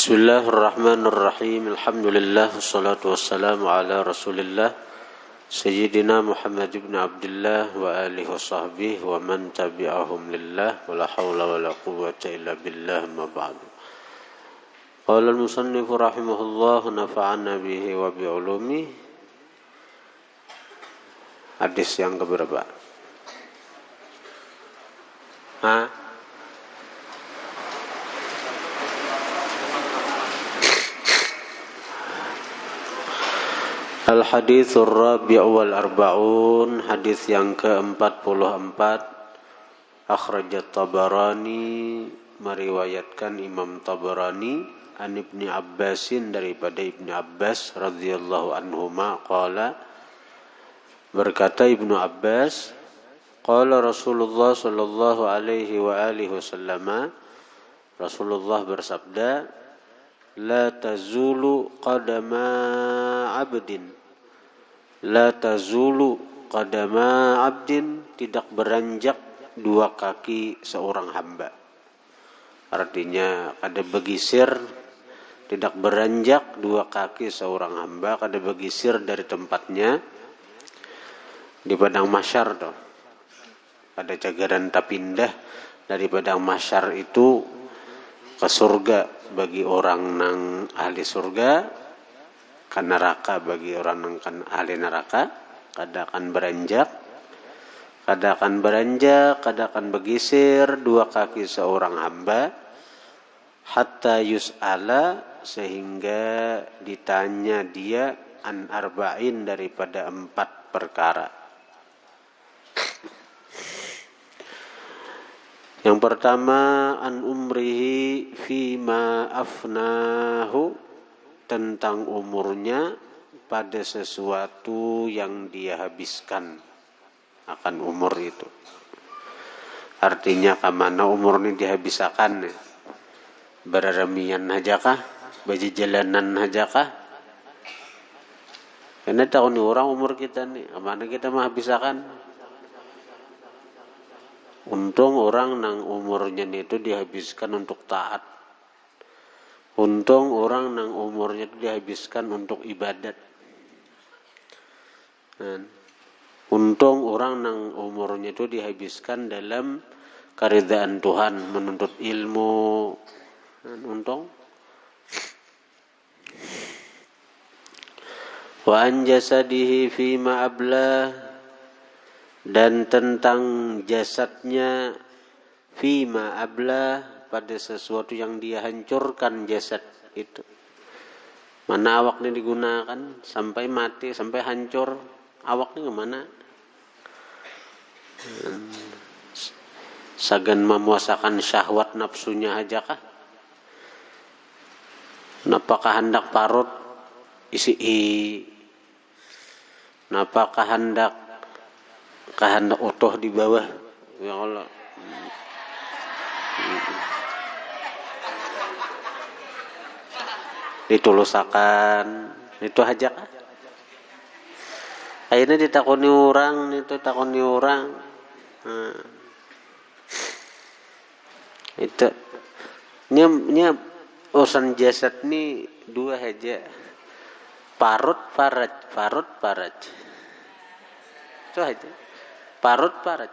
Bismillahirrahmanirrahim. Alhamdulillah wassalatu wassalamu ala Rasulillah Sayyidina Muhammad ibn Abdullah wa alihi wa sahbihi wa man tabi'ahum lillah wa la hawla wa la quwwata illa billah ma ba'du. Qala al-musannif rahimahullah nafa'ana bihi wa bi'ulumi. Hadis yang keberapa? Al-hadithur rabi' wal arba'un, hadis yang ke-44. Akhrajat Tabarani, meriwayatkan Imam Tabarani an Ibni Abbasin, daripada Ibni Abbas radhiyallahu anhuma, qala, berkata Ibnu Abbas, qala Rasulullah sallallahu alaihi wa alihi wasallam, Rasulullah bersabda, la tazulu qadama abdin, la tazulu qadama abdin, tidak beranjak dua kaki seorang hamba. Artinya kada begisir, tidak beranjak dua kaki seorang hamba, kada begisir dari tempatnya di padang mahsyar tuh. Pada cagaran tapindah dari padang mahsyar itu ke surga bagi orang nang ahli surga, ke neraka bagi orang nang kan ahli neraka. Kada akan beranjak, kada akan begisir dua kaki seorang hamba, hatta yus'ala, sehingga ditanya dia, an arba'in, daripada 4 perkara. Yang pertama, an umrihi fima afnahu, tentang umurnya pada sesuatu yang dia habiskan akan umur itu. Artinya kemana umur ini dihabiskan? Beraramian hajakah? Berjalanan hajakah? Karena tahu nih orang umur kita nih, kemana kita menghabiskan? Untung orang nang umurnya itu dihabiskan untuk taat. Untung orang nang umurnya itu dihabiskan untuk ibadat. Untung orang nang umurnya itu dihabiskan dalam keridhaan Tuhan, menuntut ilmu. Untung. Wa an jasadihi fima ablah, dan tentang jasadnya fima ablah, pada sesuatu yang dia hancurkan jasad itu. Mana awaknya digunakan sampai mati, sampai hancur, awaknya kemana? Sagan memuasakan syahwat nafsunya aja kah? Napakah hendak parut isi napakah hendak utuh di bawah? Ya Allah. Ditulusakan itu aja kah? Akhirnya ditakoni orang, itu nya urusan jasad nih dua aja, parut paraj itu aja, parut paraj.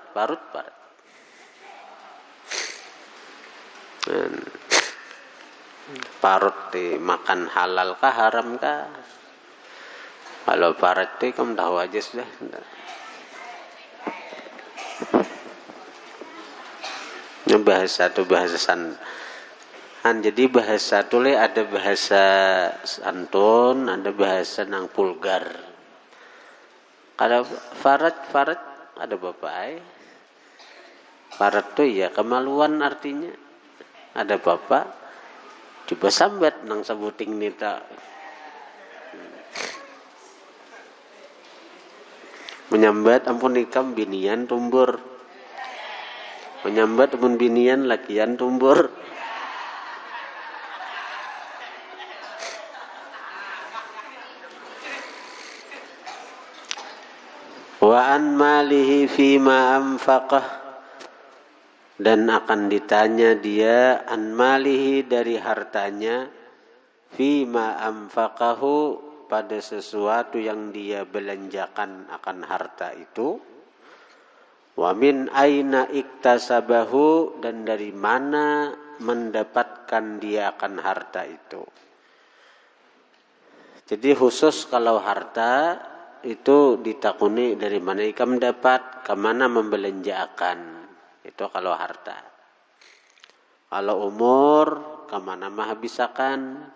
Parut dimakan halal kah haram kah? Kalau parut itu kamu tahu aja sudah. Ini bahasa jadi bahasa tule ada bahasa santun, ada bahasa nang vulgar. Kalau farat ada bapak. Farat tuh ya kemaluan artinya. Ada bapak. Coba sambat nang sabuting nita. Menyambat ampun ikam binian tumbur. Menyambat ampun binian lakian tumbur. Wa an malihi fima anfaqah, dan akan ditanya dia an malihi, dari hartanya fima anfaqahu, pada sesuatu yang dia belanjakan akan harta itu, wa min aina iktasabahu, dan dari mana mendapatkan dia akan harta itu. Jadi khusus kalau harta itu ditakuni dari mana ika mendapat, kemana membelanjakan, itu kalau harta. Kalau umur, kemana menghabiskan.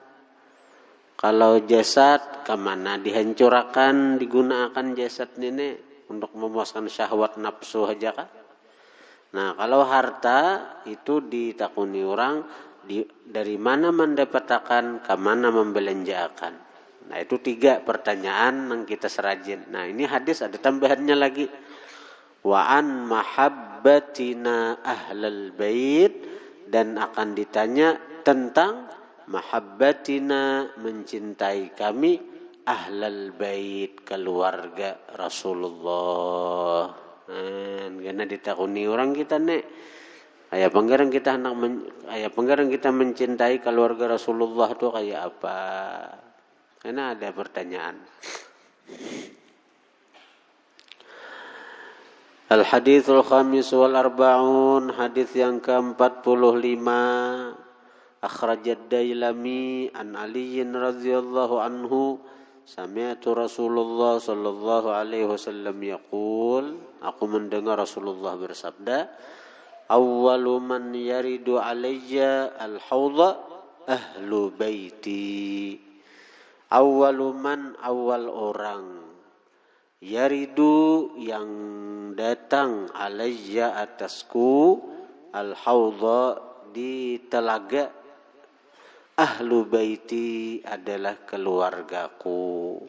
Kalau jasad, kemana dihancurkan, digunakan jasad ini untuk memuaskan syahwat nafsu aja kah? Nah, kalau harta itu ditakuni orang dari mana mendapatkan, kemana membelanjakan. Nah, itu 3 pertanyaan yang kita serajin. Nah, ini hadis ada tambahannya lagi. Wa an mahabbatina ahlal bait, dan akan ditanya tentang mahabbatina, mencintai kami, ahlal bait, keluarga Rasulullah. Karena ditakuni orang kita nek, ayah penggarang kita mencintai keluarga Rasulullah itu kayak apa? Karena ada pertanyaan. Al-hadithul khamis wal arba'un, hadis yang ke-45. Akhrajad Dailami an Ali radhiyallahu anhu, sami'tu Rasulullah sallallahu alaihi wasallam yaqul, aku mendengar Rasulullah bersabda, awwalu man yaridu alayya al-hawdha ahlu baiti. Awwalu man, awal orang, yaridu yang datang, alayya atasku, al-hawdha di telaga, ahlu baiti adalah keluargaku.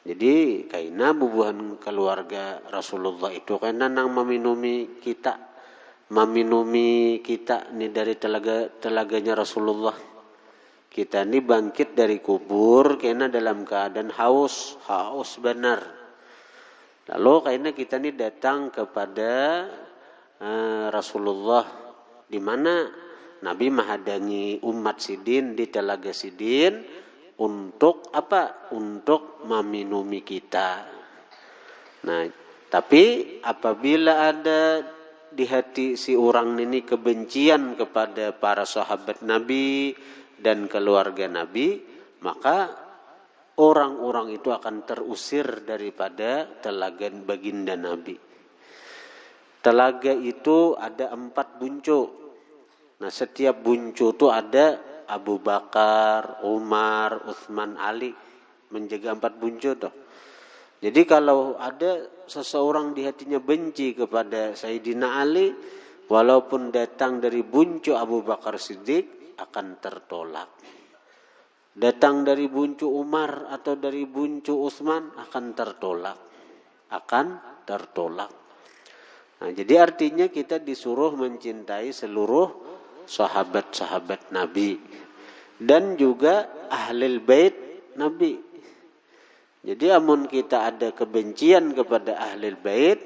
Jadi kaina bubuhan keluarga Rasulullah itu kaina nang meminumi kita ni dari telaganya Rasulullah. Kita ni bangkit dari kubur kaina dalam keadaan haus benar. Lalu kaina kita ni datang kepada Rasulullah, di mana Nabi menghadangi umat sidin di telaga sidin untuk apa? Untuk meminumi kita. Nah, tapi apabila ada di hati si orang ini kebencian kepada para sahabat Nabi dan keluarga Nabi, maka orang-orang itu akan terusir daripada telaga baginda Nabi. Telaga itu ada 4 buncuk. Nah, setiap buncu itu ada Abu Bakar, Umar, Utsman, Ali, menjaga 4 buncu tuh. Jadi kalau ada seseorang di hatinya benci kepada Sayyidina Ali, walaupun datang dari buncu Abu Bakar Siddiq, akan tertolak. Datang dari buncu Umar atau dari buncu Utsman, akan tertolak. Nah, jadi artinya kita disuruh mencintai seluruh sahabat-sahabat Nabi dan juga ahlul bait Nabi. Jadi amun kita ada kebencian kepada ahlul bait,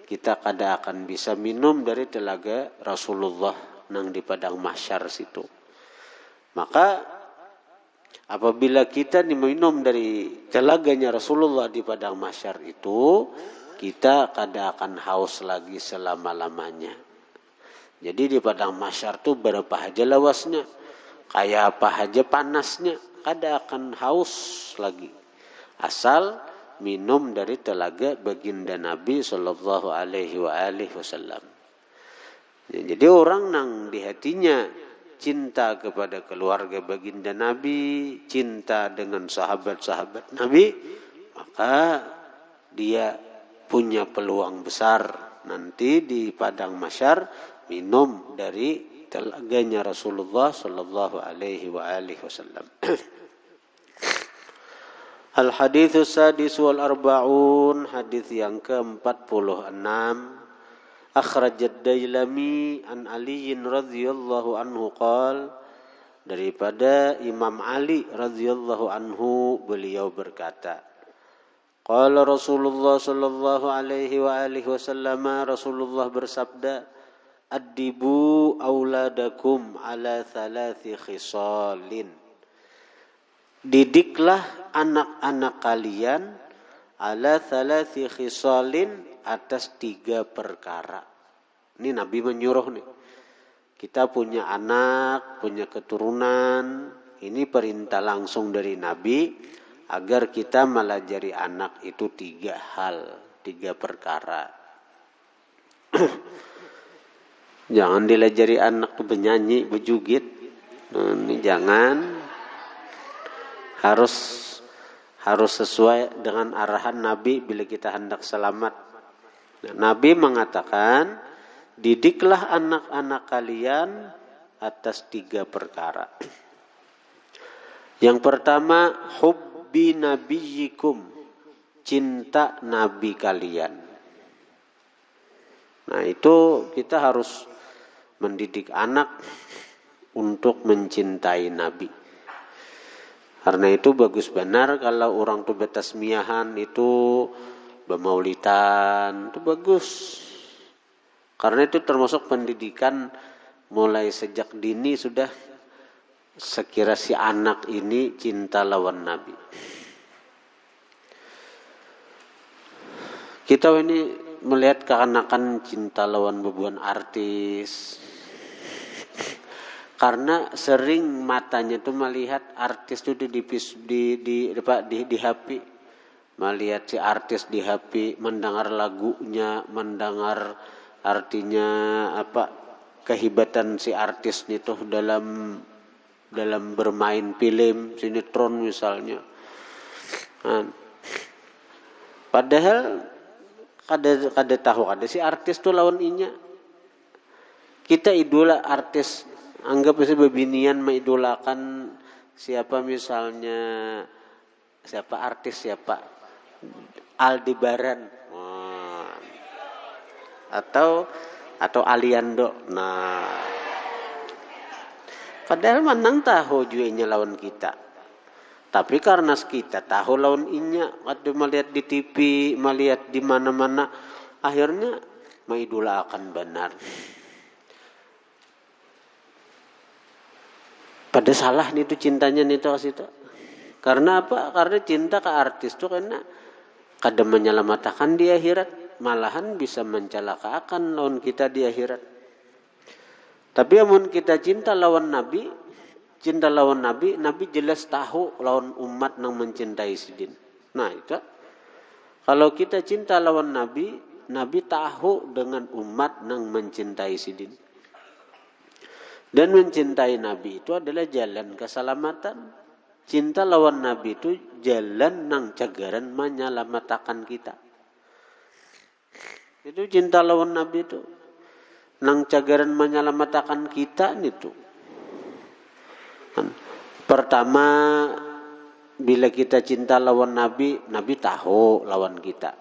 kita kada akan bisa minum dari telaga Rasulullah nang di padang mahsyar situ. Maka apabila kita minum dari telaganya Rasulullah di padang mahsyar itu, kita kada akan haus lagi selama-lamanya. Jadi di padang mahsyar tuh berapa aja lawasnya, kayak apa aja panasnya, kada akan haus lagi. Asal minum dari telaga baginda Nabi sallallahu alaihi wasallam. Jadi orang nang di hatinya cinta kepada keluarga baginda Nabi, cinta dengan sahabat-sahabat Nabi, maka dia punya peluang besar nanti di padang mahsyar minum dari telaganya Rasulullah sallallahu alaihi wasallam. Al-hadits sadis wal arba'un, hadis yang ke-46. Akhrajad Dailami an Ali radhiyallahu anhu qala, daripada Imam Ali radhiyallahu anhu beliau berkata, qala Rasulullah sallallahu alaihi wasallam, Rasulullah bersabda, addibu auladakum ala 3 khisalin. didiklah anak-anak kalian ala thalathi khisalin, atas 3 perkara. Ini Nabi menyuruh nih. Kita punya anak, punya keturunan, ini perintah langsung dari Nabi agar kita melajari anak itu 3 hal, 3 perkara. Jangan dilajari anak benyanyi, bejugit. Ini jangan. Harus sesuai dengan arahan Nabi bila kita hendak selamat. Nah, Nabi mengatakan, didiklah anak-anak kalian atas 3 perkara. Yang pertama, hubbi nabiyyikum, cinta Nabi kalian. Nah, itu kita harus mendidik anak untuk mencintai Nabi. Karena itu bagus benar kalau orang tuh betasmiahan itu bermaulidan, itu bagus. Karena itu termasuk pendidikan mulai sejak dini sudah sekira si anak ini cinta lawan Nabi. Kita ini melihat kekanakan cinta lawan bebuan artis. Karena sering matanya tuh melihat artis tuh di HP. Melihat si artis di HP, mendengar lagunya, mendengar artinya apa kehebatan si artis itu dalam bermain film, sinetron misalnya. Padahal kada tahu ada si artis tuh lawan inya. Kita idola artis, anggap si bebinian mengidolakan siapa misalnya, siapa artis siapa, Aldebaran, atau Aliando. Nah, padahal manang tahu juenya lawan kita. Tapi karena kita tahu lawan inya, waktu melihat di TV, melihat di mana-mana, akhirnya mengidolakan benar. Pada salah nih itu cintanya nih tuh situ. Karena apa? Karena cinta ke artis tuh karena kadang menyelamatkan di akhirat, malahan bisa mencelakakan lawan kita di akhirat. Tapi amun kita cinta lawan Nabi, Nabi jelas tahu lawan umat nang mencintai sidin. Nah itu, kalau kita cinta lawan Nabi, Nabi tahu dengan umat nang mencintai sidin. Dan mencintai Nabi itu adalah jalan keselamatan. Cinta lawan Nabi itu jalan nang cagaran menyelamatkan kita. Itu cinta lawan Nabi itu nang cagaran menyelamatkan kita itu. Pertama, bila kita cinta lawan Nabi, Nabi tahu lawan kita.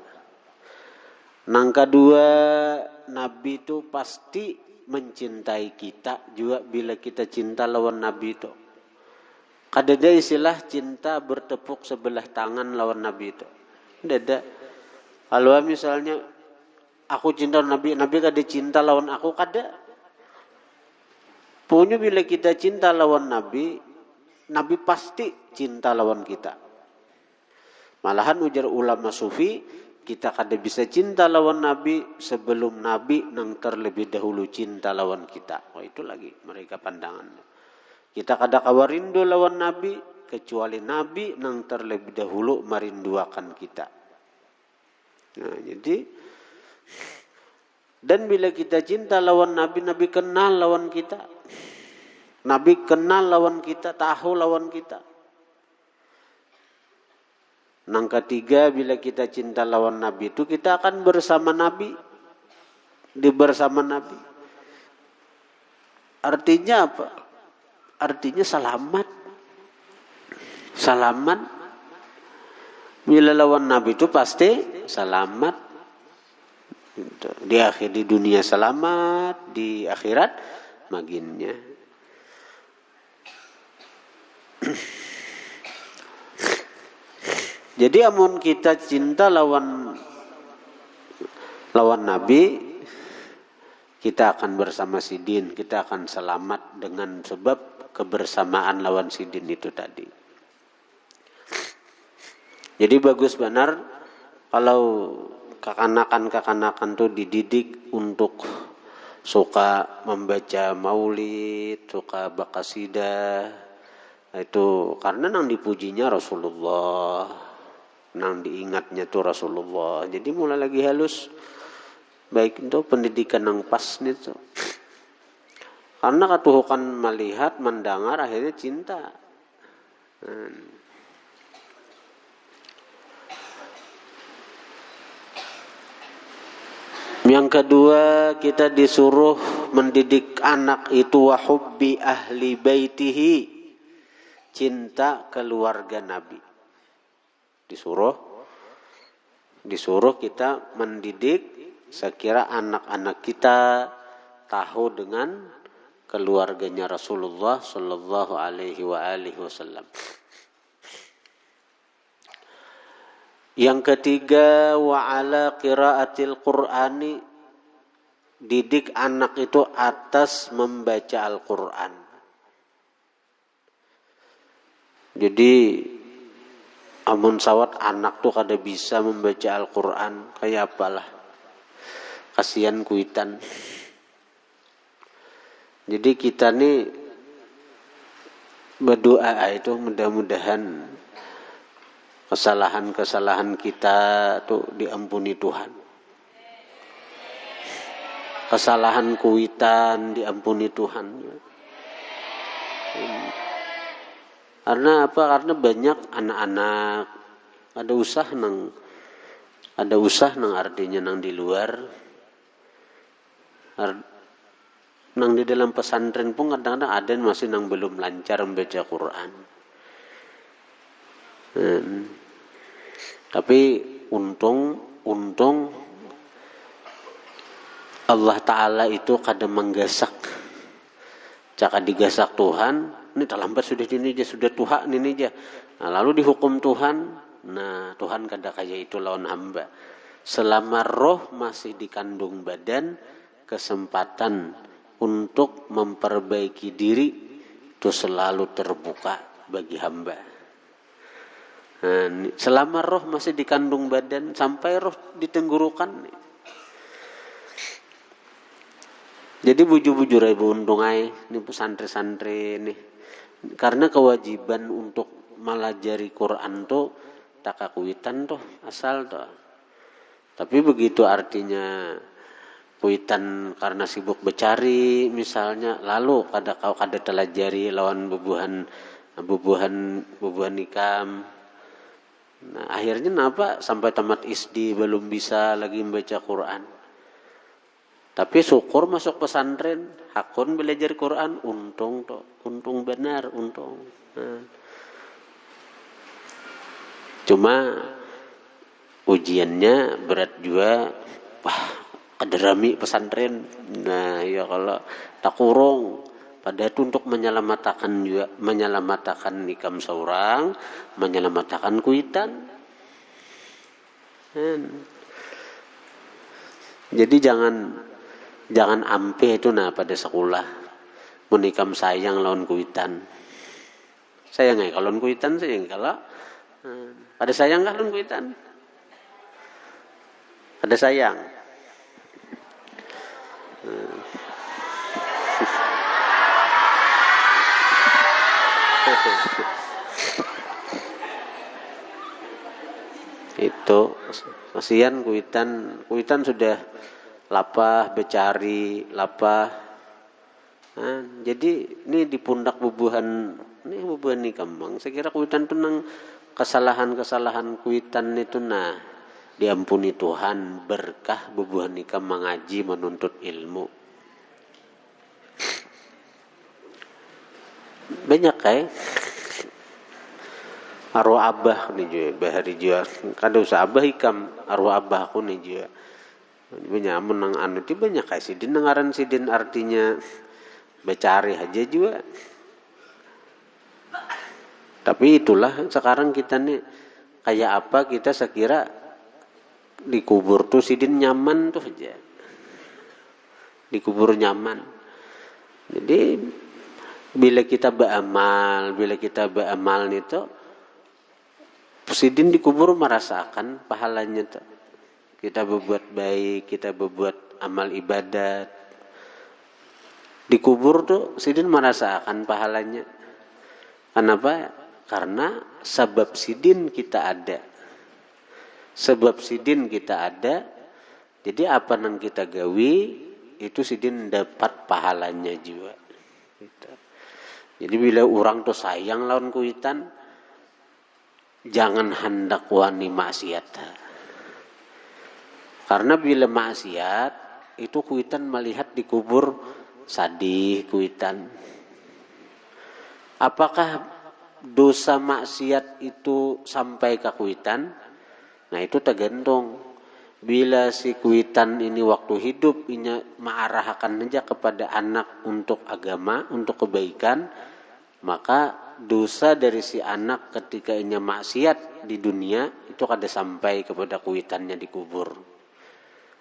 Nang kedua, Nabi itu pasti mencintai kita juga bila kita cinta lawan Nabi itu. Kadada istilah cinta bertepuk sebelah tangan lawan Nabi itu. Dada. Kalau misalnya aku cinta Nabi, Nabi kada cinta lawan aku, kada. Pokoknya bila kita cinta lawan Nabi, Nabi pasti cinta lawan kita. Malahan ujar ulama sufi, kita kada bisa cinta lawan Nabi sebelum Nabi nang terlebih dahulu cinta lawan kita. Oh itu lagi mereka pandangan. Kita kada kawarindu lawan Nabi kecuali Nabi nang terlebih dahulu merinduakan kita. Nah, jadi dan bila kita cinta lawan Nabi, Nabi kenal lawan kita. Nabi kenal lawan kita, tahu lawan kita. Nang ketiga, bila kita cinta lawan Nabi itu kita akan bersama Nabi, bersama Nabi. Artinya apa? Artinya selamat. Selamat. Bila lawan Nabi itu pasti selamat. Di dunia selamat, di akhirat maginnya. Jadi amun kita cinta lawan Nabi, kita akan bersama sidin, kita akan selamat dengan sebab kebersamaan lawan sidin itu tadi. Jadi bagus benar kalau kekanakan tuh dididik untuk suka membaca maulid, suka bakasidah. Itu karena nang dipujinya Rasulullah, nang diingatnya tuh Rasulullah. Jadi mulai lagi halus, baik itu pendidikan yang pas nih tuh. Karena katuhukan melihat, mendengar, akhirnya cinta. Yang kedua, kita disuruh mendidik anak itu wahubbi ahli baitihi, cinta keluarga Nabi. Disuruh kita mendidik sekira anak-anak kita tahu dengan keluarganya Rasulullah sallallahu alaihi wasallam. Yang ketiga, wa ala qiraatil Qur'ani, didik anak itu atas membaca Al-Qur'an. Jadi amun sawat anak tuh kada bisa membaca Al-Qur'an, kayak apalah. Kasihan kuitan. Jadi kita nih berdoa itu mudah-mudahan kesalahan-kesalahan kita tuh diampuni Tuhan. Kesalahan kuitan diampuni Tuhan. Karena apa? Karena banyak anak-anak ada usah nang artinya nang di luar. Nang di dalam pesantren pun kadang-kadang ada masih nang belum lancar membaca Quran. Tapi untung Allah Ta'ala itu kadang menggasak. Caka digasak Tuhan, ini terlambat sudah ini aja, sudah tuha ini aja. Nah, lalu dihukum Tuhan, nah Tuhan kada kaya itu lawan hamba. Selama roh masih dikandung badan, kesempatan untuk memperbaiki diri itu selalu terbuka bagi hamba. Nah, selama roh masih dikandung badan sampai roh ditenggurukan. Jadi bujur-bujur ibu untung ai ini pesantren-santren nih. Karena kewajiban untuk melajari Quran tuh takakuitan tuh asal tuh. Tapi begitu artinya kuitan karena sibuk bercari misalnya, lalu kada telajari lawan bubuhan nikam. Nah, akhirnya kenapa sampai tamat SD belum bisa lagi membaca Quran. Tapi syukur masuk pesantren, hakun belajar Quran, untung benar. Nah. Cuma ujiannya berat juga. Wah, ada rami pesantren. Nah, ya kalau tak kurung. Padahal itu untuk menyelamatkan nikam seorang, menyelamatkan kuitan. Jadi jangan ampe itu pada sekolah. Menikam sayang lawan kuitan. Sayang kalau lawan kuitan sayang kalau ada sayang kah lawan kuitan? Ada sayang. Itu kasihan kuitan sudah lapah becari lapah. Nah, jadi ini di pundak bubuhan nih kambang. Saya kira kuitan itu nang kesalahan kuitan itu diampuni Tuhan berkah bubuhan nikam mengaji menuntut ilmu. Banyak arwah abah nih juga bahari juga kada usah abah ikam arwah abah aku nih juga banyak menang itu banyak sidin ngaran sidin artinya becari aja juga. Tapi itulah sekarang kita nih kayak apa kita sekira dikubur tuh sidin nyaman tuh aja, dikubur nyaman. Jadi bila kita beramal itu Sidin dikubur merasakan pahalanya tuh. Kita berbuat baik, kita berbuat amal ibadat. Dikubur tuh sidin merasakan pahalanya. Kenapa? Karena sebab sidin kita ada. Sebab sidin kita ada. Jadi apa yang kita gawi itu sidin dapat pahalanya juga. Gitu. Jadi bila orang tuh sayang lawan kuitan, jangan hendak wani maksiat. Karena bila maksiat itu kuitan melihat dikubur sadih kuitan. Apakah dosa maksiat itu sampai ke kuitan? Nah itu tergantung. Bila si kuitan ini waktu hidup ini mengarahkan saja kepada anak untuk agama, untuk kebaikan, maka dosa dari si anak ketika ini maksiat di dunia itu kada sampai kepada kuitannya dikubur.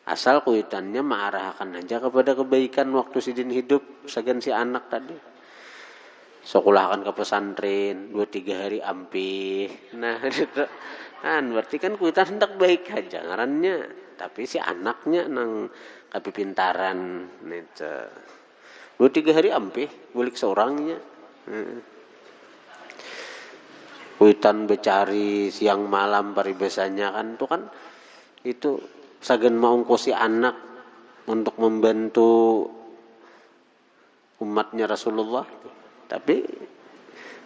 Asal kuitannya mengarahkan saja kepada kebaikan waktu sidin hidup, segan si anak tadi. Sekolahkan ke pesantren 2-3 hari ampih. Nah itu kan berarti kan kuitan hendak baik aja ngarannya, tapi si anaknya nang kapipintaran itu 2-3 hari ampih bulik seorangnya. Kuitan becari siang malam paribasanya kan itu sagen maungkosi anak untuk membantu umatnya Rasulullah. Tapi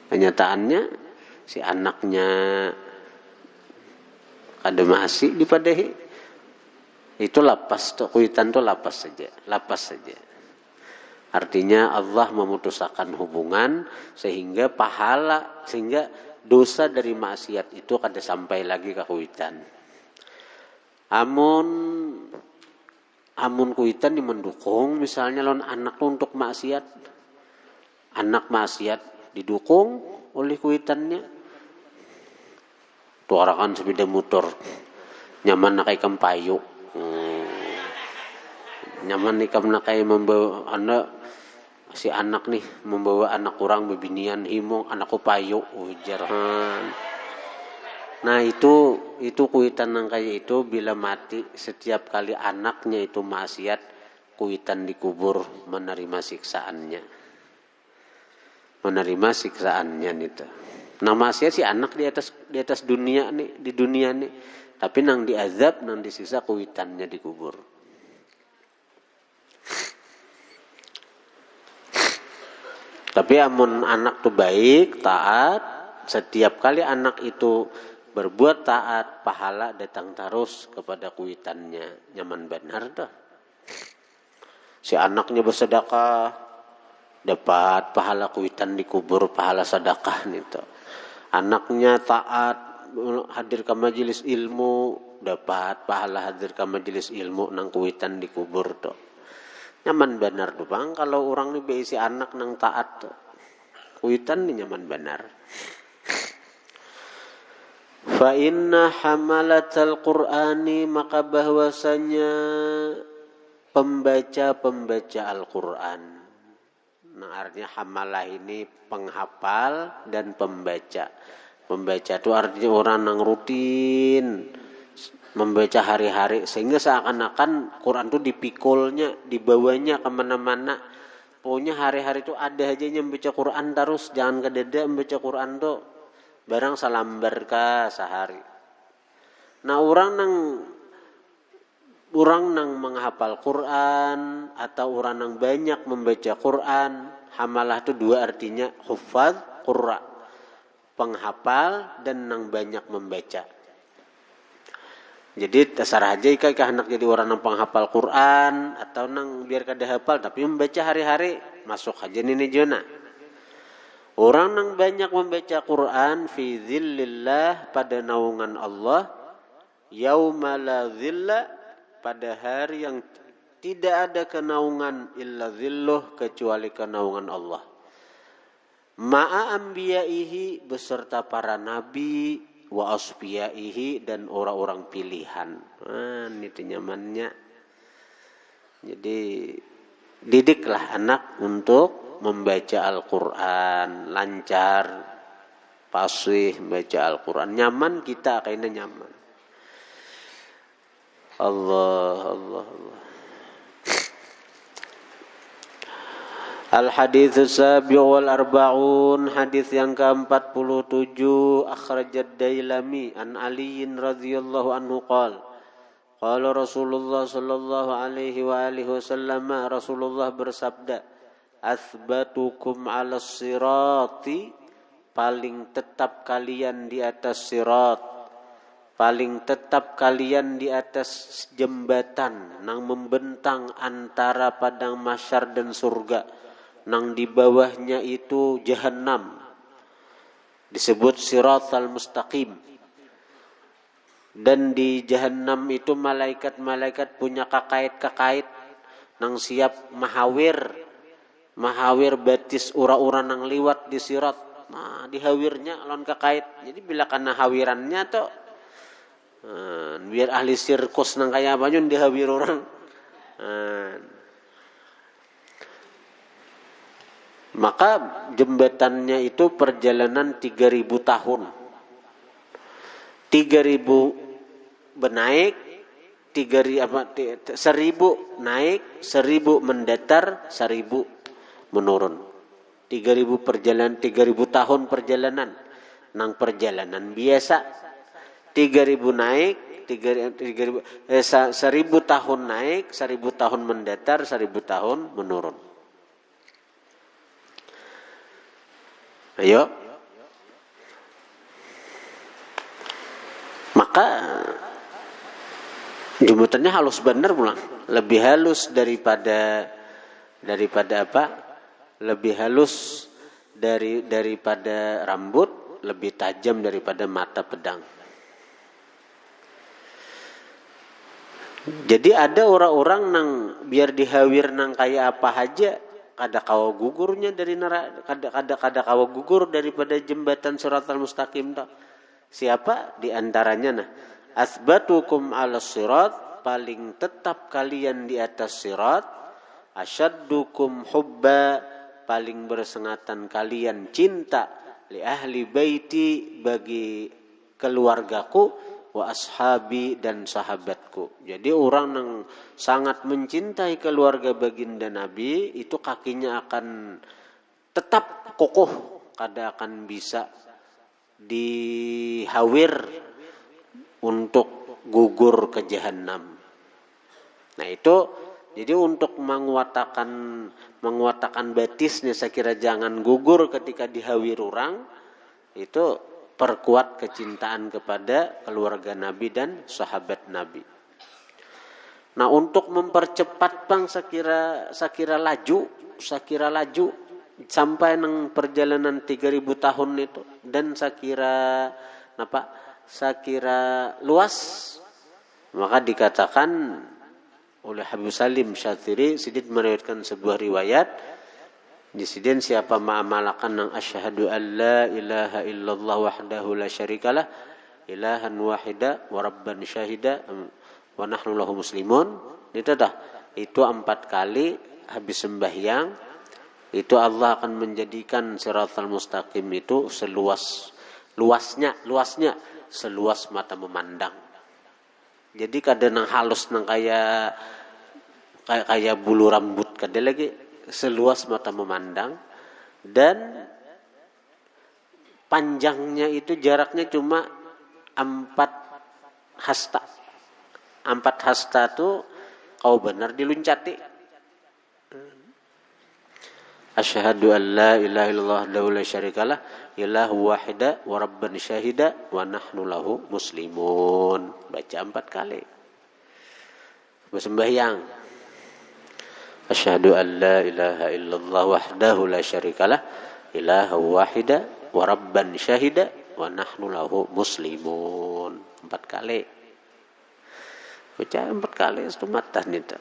kenyataannya si anaknya ada masih dipadahi. Itu lapas tuh kuitan tuh lapas saja. Artinya Allah memutuskan hubungan sehingga dosa dari maksiat itu kada sampai lagi ke kuitan. Amun kuitan dimendukung misalnya lawan anak untuk maksiat. Anak maksiat didukung oleh kuitannya. Tuarakan sepeda motor. Nyaman nakai kempayu. Nyaman nikam nakai membawa anak si anak nih membawa anak kurang bebinian himong anakku payu ujarhan. Nah itu kuitan nang kayak itu bila mati setiap kali anaknya itu maksiat kuitan dikubur menerima siksaannya itu. Nah maksiat si anak di atas dunia nih di dunia nih, tapi nang diazab nang disiksa kuitannya dikubur. Tapi amun anak tuh baik, taat, setiap kali anak itu berbuat taat, pahala datang terus kepada kuitannya. Nyaman benar dah. Si anaknya bersedekah, dapat pahala kuitan dikubur, pahala sedekah itu. Anaknya taat, hadir ke majelis ilmu, dapat pahala hadir ke majelis ilmu nang kuitan dikubur tuh. Nyaman benar tuh bang, kalau orang ni beisi anak nang taat tuh. Kuitan ni nyaman benar. Fa inna hamalatal Qur'ani, maka bahwasanya pembaca Al-Qur'an. Nah artinya hamalah ini penghafal dan pembaca. Pembaca itu artinya orang yang rutin membaca hari-hari sehingga seakan-akan Quran itu dipikulnya, dibawanya kemana-mana. Pokoknya hari-hari itu ada aja yang membaca Quran terus, jangan kededa membaca Quran tuh barang salambar ka sehari. Nah orang nang menghafal Quran atau orang nang banyak membaca Quran, hamalah itu dua artinya, hufaz, qurra, penghafal dan nang banyak membaca. Jadi terserah aja ika hendak jadi orang nang penghafal Quran atau nang biar kada hafal tapi membaca hari-hari, masuk aja ini jona. Orang nang banyak membaca Quran fi dzillillah, pada naungan Allah, yauma la dzilla, pada hari yang tidak ada kenaungan illa dzilluh, kecuali kenaungan Allah. Ma'a anbiya'ihi, beserta para nabi, wa asfiyaihi, dan orang-orang pilihan. Ini nyamannya. Jadi didiklah anak untuk membaca Al-Quran lancar, fasih baca Al-Quran. Nyaman kita kayaknya nyaman. Allah. Al-hadits sabi' wal arba'un, hadis yang ke-47, akhrajad Dailami an Ali radhiyallahu anhu qala Rasulullah sallallahu alaihi wa alihi wasallam, Rasulullah bersabda, athbatukum 'alas sirati, paling tetap kalian di atas sirat, paling tetap kalian di atas jembatan nang membentang antara padang mahsyar dan surga. Nang di bawahnya itu jahannam, disebut siratal mustaqim. Dan di jahannam itu malaikat-malaikat punya kakait-kakait nang siap mahawir batis ura-ura nang liwat di sirat. Nah, dihawirnya lawan kakait. Jadi bila kana hawirannya tuh biar ahli sirkus nang kaya apa nyun dihawir orang. Maka jembatannya itu perjalanan 3.000 tahun. 3.000 benaik, 1.000 naik, 1.000 mendatar, 1.000 menurun. 3.000 tahun perjalanan. Nang perjalanan biasa. 3.000 naik, 1.000 tahun naik, 1.000 tahun mendatar, 1.000 tahun menurun. Ayo. Maka jembatannya halus bener pulang. Lebih halus daripada apa? Lebih halus daripada rambut, lebih tajam daripada mata pedang. Jadi ada orang-orang nang biar dihawir nang kayak apa aja, kada kawa gugurnya dari neraka, kada kawa gugur daripada jembatan Siratal Mustaqim tak. Siapa di antaranya? Nah, asbatukum 'alas sirat, paling tetap kalian di atas sirat, asyaddukum hubba, paling bersengatan kalian cinta, li ahli baiti, bagi keluargaku, wa ashabi, dan sahabatku. Jadi orang yang sangat mencintai keluarga baginda Nabi itu kakinya akan tetap kokoh, kada akan bisa dihawir untuk gugur ke jahanam. Nah itu jadi untuk menguatakan batisnya, saya kira jangan gugur ketika dihawir orang, itu perkuat kecintaan kepada keluarga Nabi dan sahabat Nabi. Nah untuk mempercepat bang, saya kira laju sampai nang perjalanan 3.000 tahun itu, dan saya kira luas. Maka dikatakan oleh Habib Salim Syatiri, Sidin meriwayatkan sebuah riwayat. Di sini siapa ma'amalakan nang asyhadu an la ilaha illallah wahdahu la syarikalah ilahan wahida wa rabban syahida wa nahnu lahu muslimun. Itu 4 kali habis sembahyang, itu Allah akan menjadikan Siratal Mustaqim itu luasnya seluas mata memandang. Jadi kadang nang halus nang kayak bulu rambut, kada lagi seluas mata memandang, dan panjangnya itu jaraknya cuma 4 hasta. 4 hasta tuh kau benar diluncati. Asyhadu an la ilaha illallah la syarikalah ilahu wahida wa rabban syahida wa nahnu lahu muslimun. Baca 4 kali. Bersembahyang. Asyhadu an la ilaha illallah wahdahu la syarikalah ilahu wahida wa rabban syahida wa nahnu lahu muslimun. 4 kali. Baca 4 kali itu mata nita.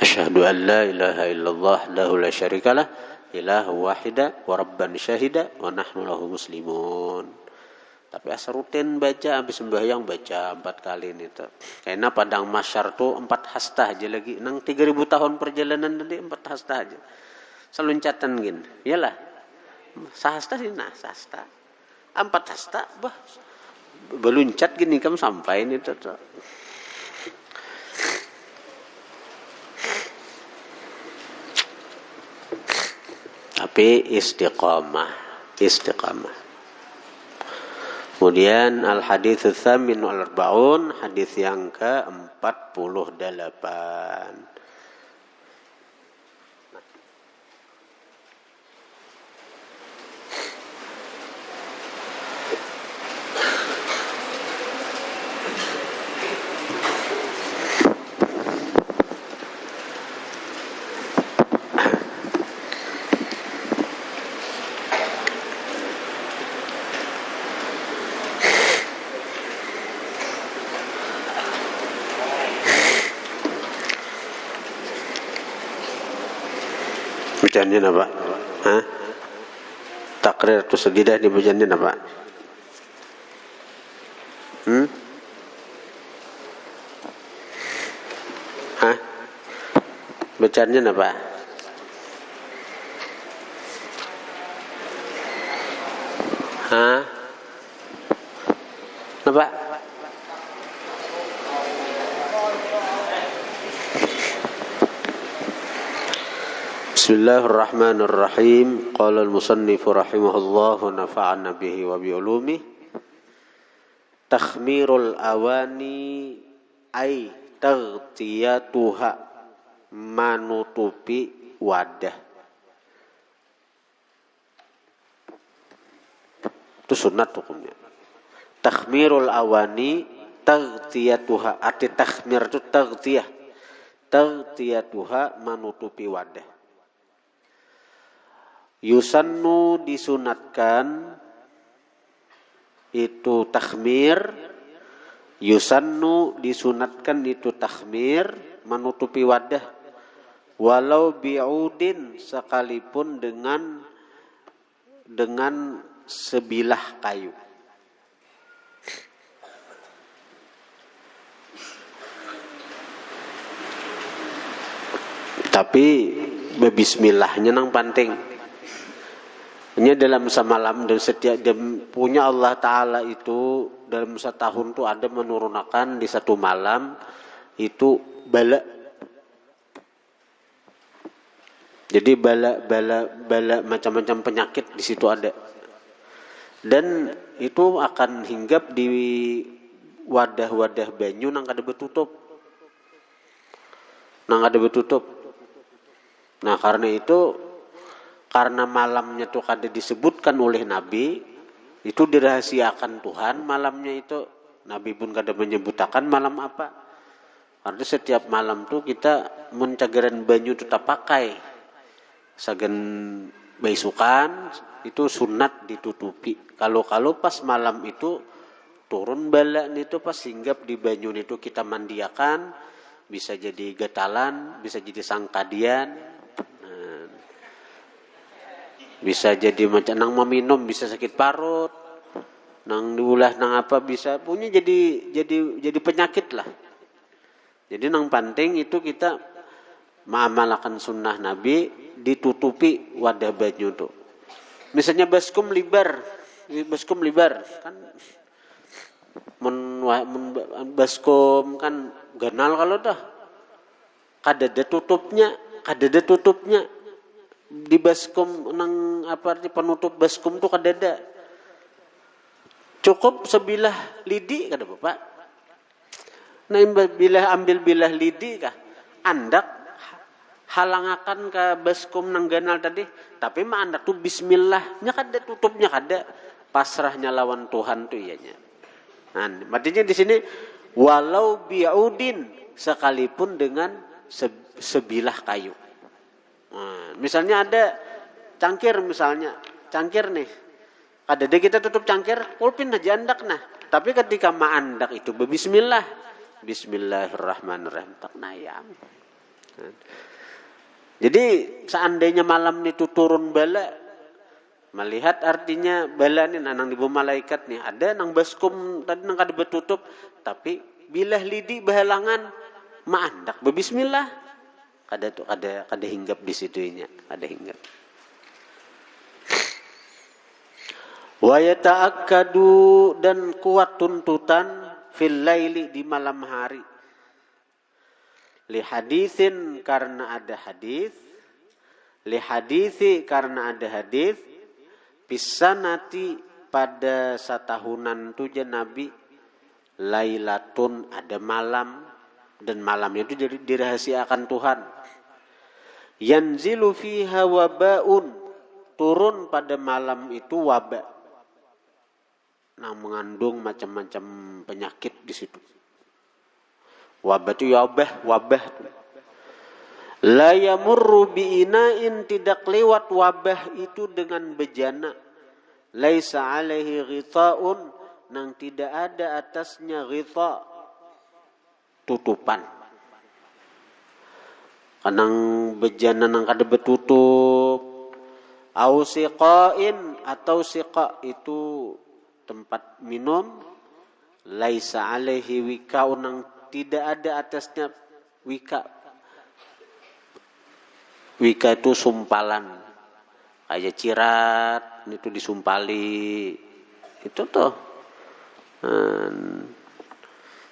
Asyhadu an la ilaha illallah wahdahu la syarikalah ilahu wahida wa rabban syahida wa nahnu lahu muslimun. Tapi asal rutin baca, habis sembahyang baca 4 kali ini tuh. Karena padang mahsyar tuh 4 hasta aja lagi. Nang 3.000 tahun perjalanan tadi 4 hasta aja. Seluncatan gin. Iyalah. Sahasta sih nah sahasta. 4 hasta bah. Beluncat gini kamu sampai ini tuh. Tapi istiqamah. Kemudian al-hadits tsamin wal arbaun, hadis yang ke-48. Bacaannya apa? Hah? Takrir atau sedidah di bacaannya apa? Hah? Bacaannya apa? Hah? Apa? Bismillahirrahmanirrahim. Qala al-musannif rahimahullah wa nafa'ana bihi wa bi ulumih. Takhmirul awani ay taghtiyatuha, manutupi wadah. Itu sunat hukumnya. Takhmirul awani taghtiyatuha, arti takhmir itu taghtiyah. Taghtiyatuha, manutupi wadah. Yusannu, disunatkan itu takhmir. Yusannu, disunatkan itu takhmir, menutupi wadah. Walau bi'udin, sekalipun dengan sebilah kayu. Tapi bismillahnya nang penting. Ini dalam semalam dan setiap punya Allah Ta'ala itu dalam setahun tuh ada menurunkan di satu malam itu bala. Jadi bala macam-macam penyakit di situ ada. Dan itu akan hinggap di wadah-wadah banyu nang kada betutup. Nah karena itu, karena malamnya tuh kada disebutkan oleh Nabi, itu dirahasiakan Tuhan malamnya itu. Nabi pun kada menyebutakan malam apa. Karena setiap malam tuh kita mencagaran banyu tetap pakai. Sagan baisukan itu sunat ditutupi. Kalau pas malam itu turun bala itu pas hinggap di banyu itu kita mandiakan, bisa jadi getalan, bisa jadi sangkadian. Bisa jadi macam nang meminum, bisa sakit parut, nang diulah nang apa bisa punya jadi penyakit lah. Jadi nang penting itu kita mengamalkan sunnah Nabi, ditutupi wadah banyu itu. Misalnya baskom libar kan baskom kan ganal kalau dah kadada tutupnya. Di baskom nang apa arti penutup baskom tuh kadada. Cukup sebilah lidi kada Bapak. Nah ambil bilah lidi kah? Andak halangakan ke baskom nang ganal tadi, tapi mah andak tuh bismillahnya kada, tutupnya kada. Pasrahnya lawan Tuhan tuh ianya. Nah, artinya di sini walau bi'udin, sekalipun dengan sebilah kayu. Nah, misalnya ada cangkir nih. Kadang kita tutup cangkir, pulpin aja andak nah. Tapi ketika ma'andak itu berbismillah. Bismillahirrahmanirrahim. Tak nayam. Nah. Jadi seandainya malam itu turun bala, melihat artinya bala nih nang dibu malaikat nih. Ada nang baskum tadi nang kada betutup, tapi bilah lidi bahalangan ma'andak berbismillah. Kada hinggap di situnya, kada hinggap. Wa yata'akkadu, dan kuat tuntutan fil laili, di malam hari. Li hadisin, karena ada hadis. Li hadisi, karena ada hadis. Pisanati, pada satahunan tujuh Nabi. Lailatun, ada malam, dan malamnya itu dirahasiakan Tuhan. Yanzilu fiha wabaun, turun pada malam itu wabah. Nah, mengandung macam-macam penyakit di situ. Wabah itu wabah. La yamurru bi'inain, tidak lewat wabah itu dengan bejana. Laisa alaihi ghita'un, nang tidak ada atasnya ghita', tutupan. Kanang bejana nang kada betutup. Au siqain, atau siqa itu tempat minum. Laisa alaihi wika'un, nang tidak ada atasnya wika. Wika itu sumpalan, kayak cirat itu disumpali, itu tuh.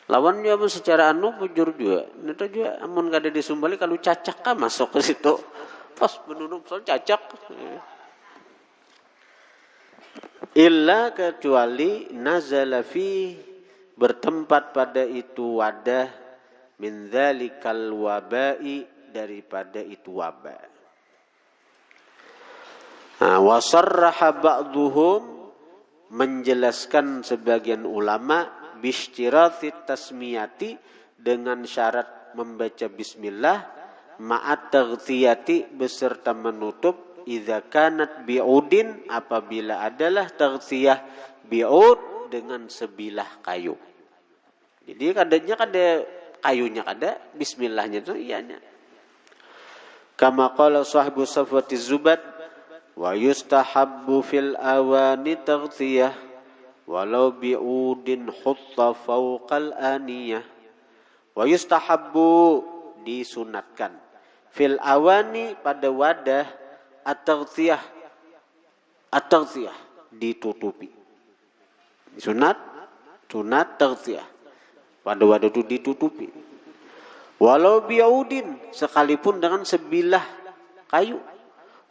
Lawan dia secara bujur juga. Itu juga amun kada disumpali, kalau cacak kan masuk ke situ. Pas menunup soal cacak. Illa, kecuali nazala fi, bertempat pada itu wadah, min dzalikal wabai, daripada itu wabah. Wa sarraha ba'dhum, menjelaskan sebagian ulama, bistirati tasmiyati, dengan syarat membaca bismillah, ma'at taghtiyati, beserta menutup, idza kanat bi'udin, apabila adalah taghtiyah bi'ud, dengan sebilah kayu. Jadi kadanya kada kayunya, kada bismillahnya itu iyanya. Kama qala sahibu safwati zubat, wa yustahabbu fil awani taghtiyah walau bi'udin hutta fawqal aniyah. Wa yustahabbu, disunatkan, fil awani, pada wadah, at-taghtiyah, ditutupi. Sunat taghtiyah, pada wadah itu ditutupi. Walau bi'udin, sekalipun dengan sebilah kayu.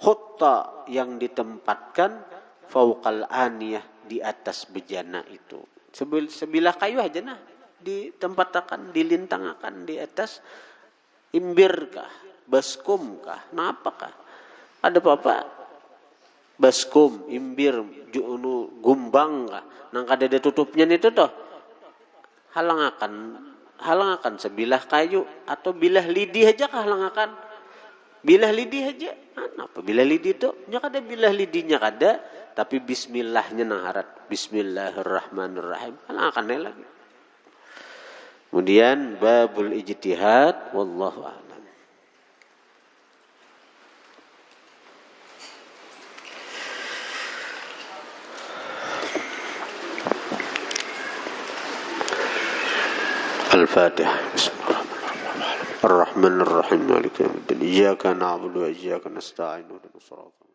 Hutta, yang ditempatkan, fauqal aniyah, di atas bejana itu. Sebilah kayu aja nah, ditempatkan, dilintangkan di atas. Imbir kah, baskum kah, napa kah? Ada apa-apa? Baskum, imbir, gumbang kah? Nang kada ada tutupnya itu toh. Halangakan sebilah kayu, atau bilah lidi aja kah halangakan. Bilah lidi aja. Apa bilah lidi itu? Nya kada bilah lidinya kada, tapi bismillahnya nang harat. Bismillahirrahmanirrahim. Halangakan lagi. Kemudian babul ijtihad, wallahu a'lam. Al-Fatihah. Bismillahirrahmanirrahim. Ar-Rahmanir Rahim. Maliki yaumiddin. Iyyaka na'budu wa iyyaka nasta'in. Ihdinas siratal